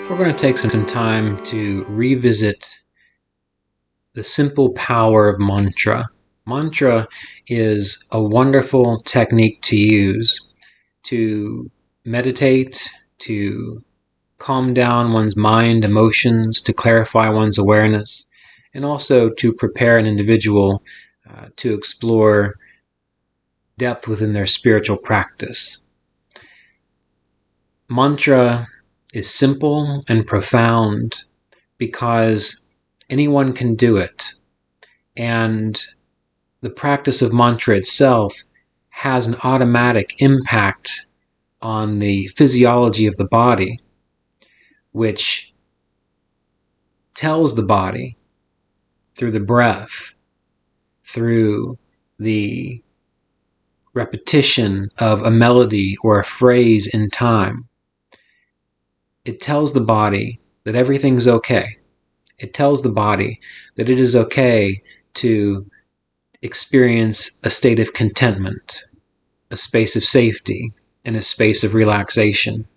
We're going to take some time to revisit the simple power of mantra. Mantra is a wonderful technique to use to meditate, to calm down one's mind, emotions, to clarify one's awareness, and also to prepare an individual to explore depth within their spiritual practice. Mantra is simple and profound because anyone can do it, and the practice of mantra itself has an automatic impact on the physiology of the body, which tells the body through the breath, through the repetition of a melody or a phrase in time. It tells the body that everything's okay. It tells the body that it is okay to experience a state of contentment, a space of safety, and a space of relaxation.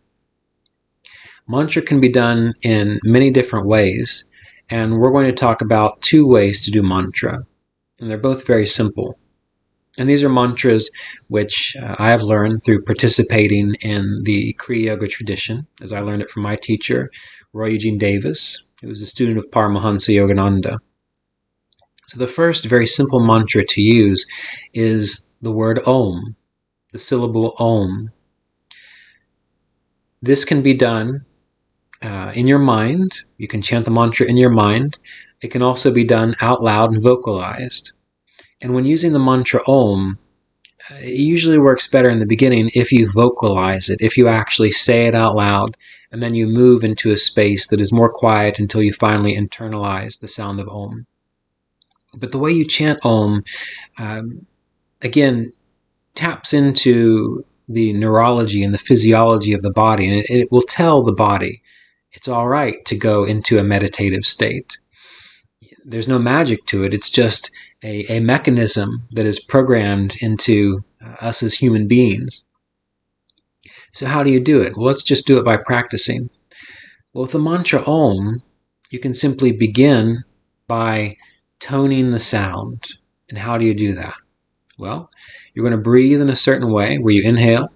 Mantra can be done in many different ways, and we're going to talk about 2 ways to do mantra, and they're both very simple. And these are mantras which I have learned through participating in the Kriya Yoga tradition, as I learned it from my teacher, Roy Eugene Davis, who was a student of Paramahansa Yogananda. So the first very simple mantra to use is the word Om, the syllable Om. This can be done in your mind. You can chant the mantra in your mind. It can also be done out loud and vocalized. And when using the mantra Om, it usually works better in the beginning if you vocalize it, if you actually say it out loud, and then you move into a space that is more quiet until you finally internalize the sound of Om. But the way you chant Om, again, taps into the neurology and the physiology of the body, and it will tell the body it's all right to go into a meditative state. There's no magic to it. It's just a mechanism that is programmed into us as human beings. So how do you do it? Well, let's just do it by practicing. Well, with the mantra Om, you can simply begin by toning the sound. And how do you do that? Well, you're going to breathe in a certain way where you inhale,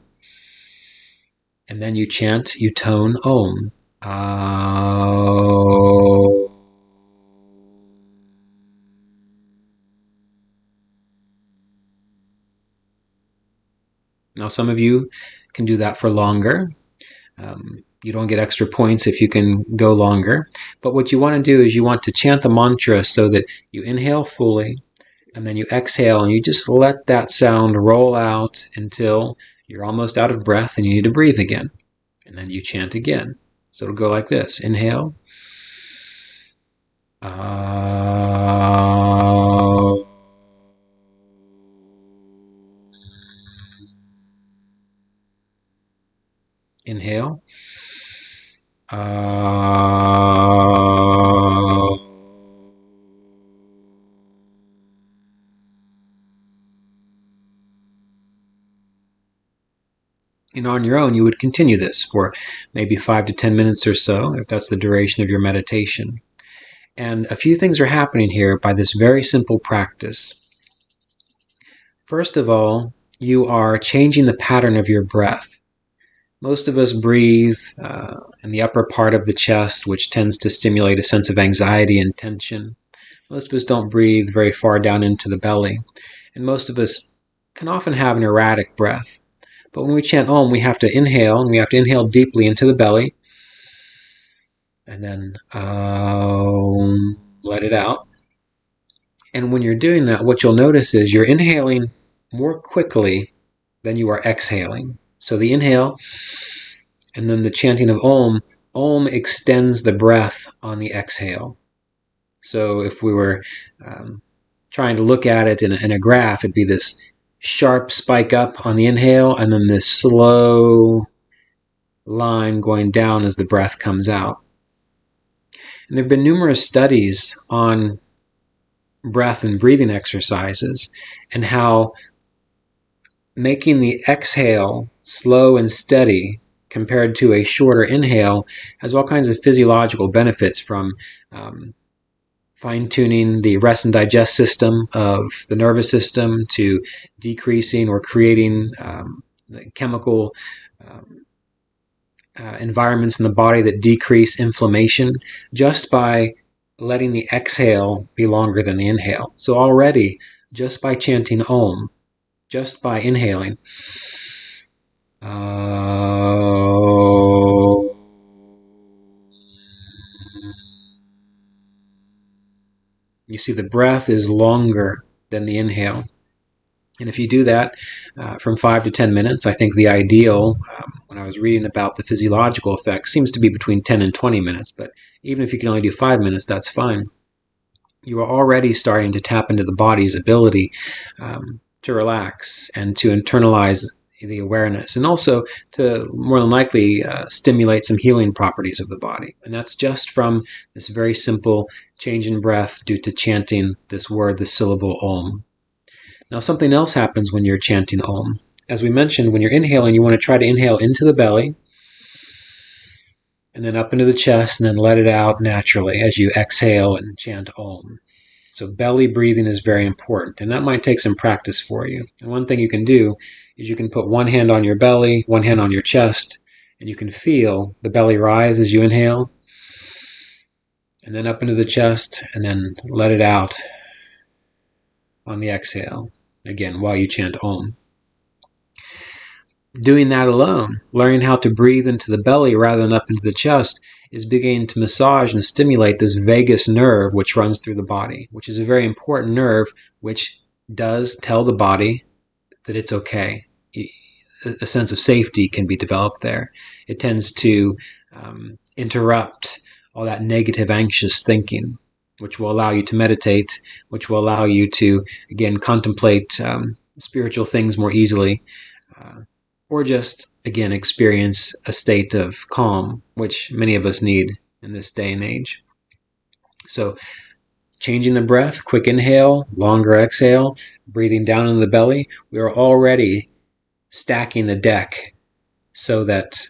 and then you chant, you tone Om. Now, some of you can do that for longer. You don't get extra points if you can go longer. But what you want to do is you want to chant the mantra so that you inhale fully, and then you exhale, and you just let that sound roll out until you're almost out of breath and you need to breathe again. And then you chant again. So it'll go like this. Inhale. Inhale. And on your own, you would continue this for maybe 5 to 10 minutes or so, if that's the duration of your meditation. And a few things are happening here by this very simple practice. First of all, you are changing the pattern of your breath. Most of us breathe in the upper part of the chest, which tends to stimulate a sense of anxiety and tension. Most of us don't breathe very far down into the belly. And most of us can often have an erratic breath. But when we chant Om, we have to inhale, and we have to inhale deeply into the belly. And then let it out. And when you're doing that, what you'll notice is you're inhaling more quickly than you are exhaling. So the inhale, and then the chanting of Om extends the breath on the exhale. So if we were trying to look at it in a graph, it'd be this sharp spike up on the inhale, and then this slow line going down as the breath comes out. And there have been numerous studies on breath and breathing exercises and how making the exhale slow and steady compared to a shorter inhale has all kinds of physiological benefits, from fine-tuning the rest and digest system of the nervous system to decreasing or creating the chemical environments in the body that decrease inflammation just by letting the exhale be longer than the inhale. So already, just by chanting Om, just by inhaling, you see the breath is longer than the inhale. And if you do that from 5 to 10 minutes, I think the ideal, when I was reading about the physiological effects, seems to be between 10 and 20 minutes. But even if you can only do 5 minutes, that's fine. You are already starting to tap into the body's ability to relax and to internalize the awareness, and also to more than likely stimulate some healing properties of the body. And that's just from this very simple change in breath due to chanting this word, the syllable Om. Now, something else happens when you're chanting Om. As we mentioned, when you're inhaling, you want to try to inhale into the belly, and then up into the chest, and then let it out naturally as you exhale and chant Om. So belly breathing is very important, and that might take some practice for you. And one thing you can do is you can put one hand on your belly, one hand on your chest, and you can feel the belly rise as you inhale, and then up into the chest, and then let it out on the exhale, again, while you chant Om. Doing that alone, learning how to breathe into the belly rather than up into the chest, is beginning to massage and stimulate this vagus nerve which runs through the body, which is a very important nerve which does tell the body that it's okay. A sense of safety can be developed there. It tends to interrupt all that negative, anxious thinking, which will allow you to meditate, which will allow you to, again, contemplate spiritual things more easily, or just, again, experience a state of calm, which many of us need in this day and age. So changing the breath, quick inhale, longer exhale, breathing down into the belly, we are already stacking the deck so that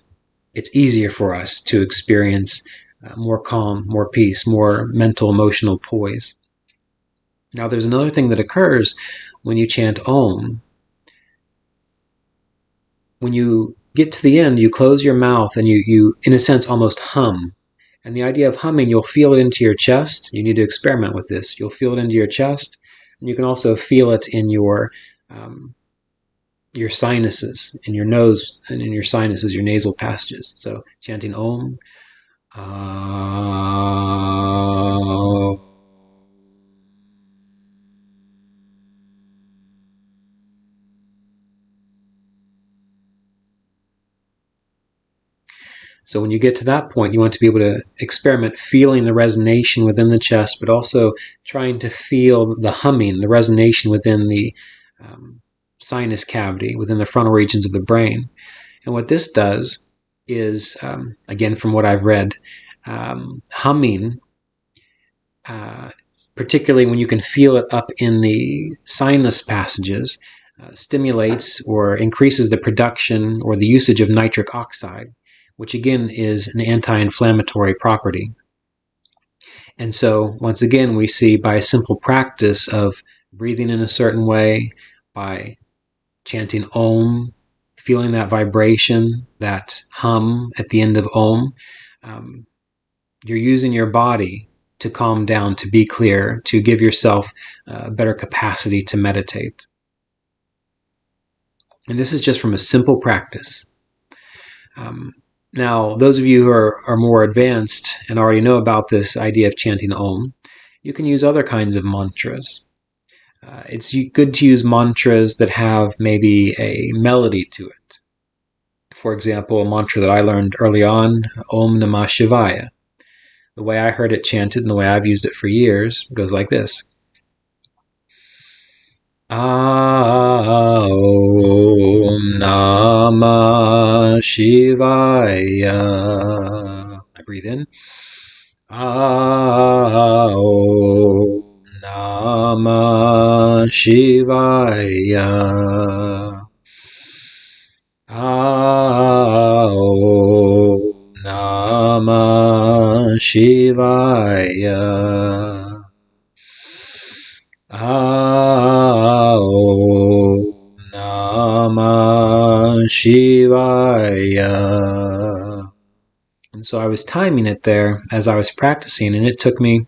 it's easier for us to experience more calm, more peace, more mental, emotional poise. Now, there's another thing that occurs when you chant Om. When you get to the end, you close your mouth and you, in a sense, almost hum. And the idea of humming, you'll feel it into your chest. You need to experiment with this. You'll feel it into your chest, and you can also feel it in your sinuses, in your nose, and in your sinuses, your nasal passages. So chanting Om. So when you get to that point, you want to be able to experiment feeling the resonation within the chest, but also trying to feel the humming, the resonation within the sinus cavity, within the frontal regions of the brain. And what this does is, again, from what I've read, humming, particularly when you can feel it up in the sinus passages, stimulates or increases the production or the usage of nitric oxide, which again is an anti-inflammatory property. And so, once again, we see by a simple practice of breathing in a certain way, by chanting Om, feeling that vibration, that hum at the end of Om, you're using your body to calm down, to be clear, to give yourself a better capacity to meditate. And this is just from a simple practice. Now, those of you who are more advanced and already know about this idea of chanting Om, you can use other kinds of mantras. It's good to use mantras that have maybe a melody to it. For example, a mantra that I learned early on, Om Namashivaya. The way I heard it chanted and the way I've used it for years goes like this. Om Namashivaya. I breathe in. Om Namashivaya. Om Namashivaya. Om Namashivaya. And so I was timing it there as I was practicing, and it took me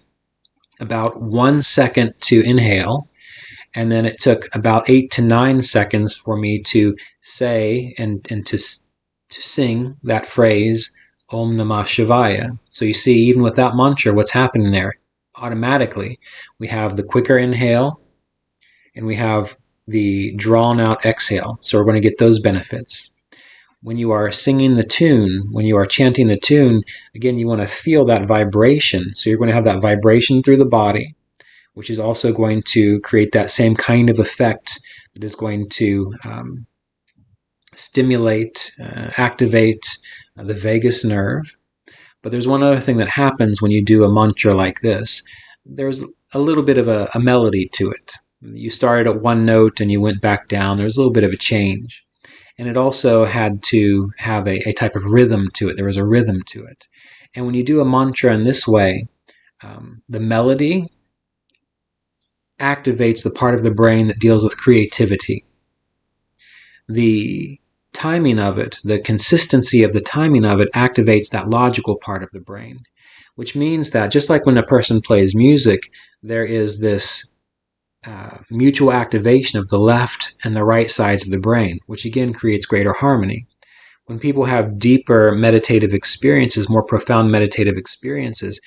about 1 second to inhale, and then it took about 8 to 9 seconds for me to say and to sing that phrase, Om Namah Shivaya. So you see, even with that mantra, what's happening there? Automatically, we have the quicker inhale, and we have the drawn out exhale. So we're going to get those benefits. When you are singing the tune, when you are chanting the tune, again, you want to feel that vibration. So you're going to have that vibration through the body, which is also going to create that same kind of effect that is going to stimulate, activate the vagus nerve. But there's one other thing that happens when you do a mantra like this. There's a little bit of a melody to it. You started at one note and you went back down. There's a little bit of a change. And it also had to have a type of rhythm to it. There was a rhythm to it. And when you do a mantra in this way, the melody activates the part of the brain that deals with creativity. The timing of it, the consistency of the timing of it activates that logical part of the brain, which means that just like when a person plays music, there is this mutual activation of the left and the right sides of the brain, which again creates greater harmony. When people have deeper meditative experiences, more profound meditative experiences,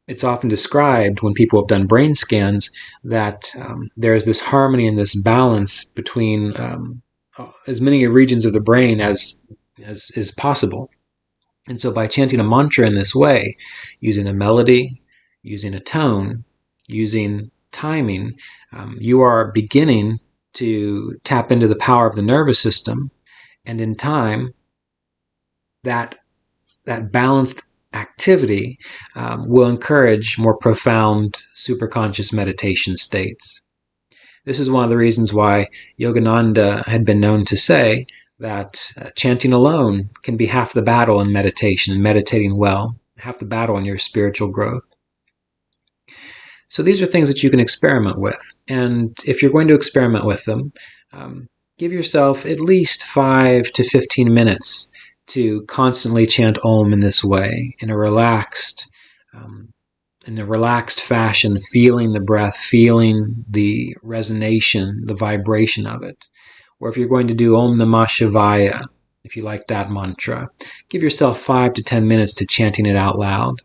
it's often described when people have done brain scans that there is this harmony and this balance between as many regions of the brain as is possible. And so by chanting a mantra in this way, using a melody, using a tone, using timing, you are beginning to tap into the power of the nervous system, and in time, that balanced activity will encourage more profound superconscious meditation states. This is one of the reasons why Yogananda had been known to say that chanting alone can be half the battle in meditation, and meditating well, half the battle in your spiritual growth. So these are things that you can experiment with. And if you're going to experiment with them, give yourself at least 5 to 15 minutes to constantly chant Om in this way, in a relaxed fashion, feeling the breath, feeling the resonation, the vibration of it. Or if you're going to do Om Namah Shivaya, if you like that mantra, give yourself 5 to 10 minutes to chanting it out loud.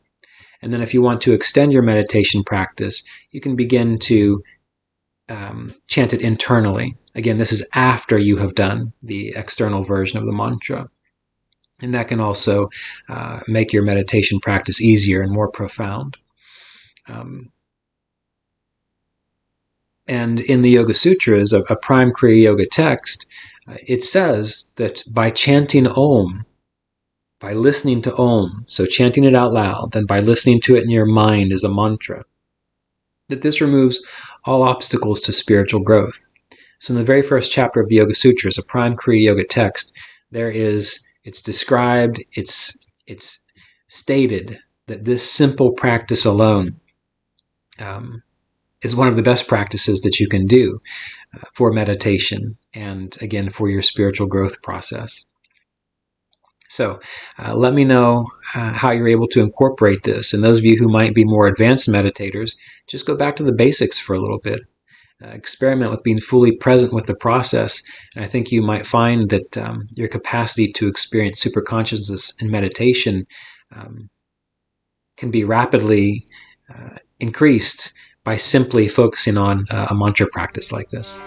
And then if you want to extend your meditation practice, you can begin to chant it internally. Again, this is after you have done the external version of the mantra. And that can also make your meditation practice easier and more profound. And in the Yoga Sutras, a prime Kriya Yoga text, it says that by chanting Om, by listening to Om, so chanting it out loud, then by listening to it in your mind as a mantra, that this removes all obstacles to spiritual growth. So in the very first chapter of the Yoga Sutras, a prime Kriya Yoga text, it's described, it's stated that this simple practice alone is one of the best practices that you can do for meditation and, again, for your spiritual growth process. So let me know how you're able to incorporate this. And those of you who might be more advanced meditators, just go back to the basics for a little bit. Experiment with being fully present with the process. And I think you might find that your capacity to experience superconsciousness in meditation can be rapidly increased by simply focusing on a mantra practice like this.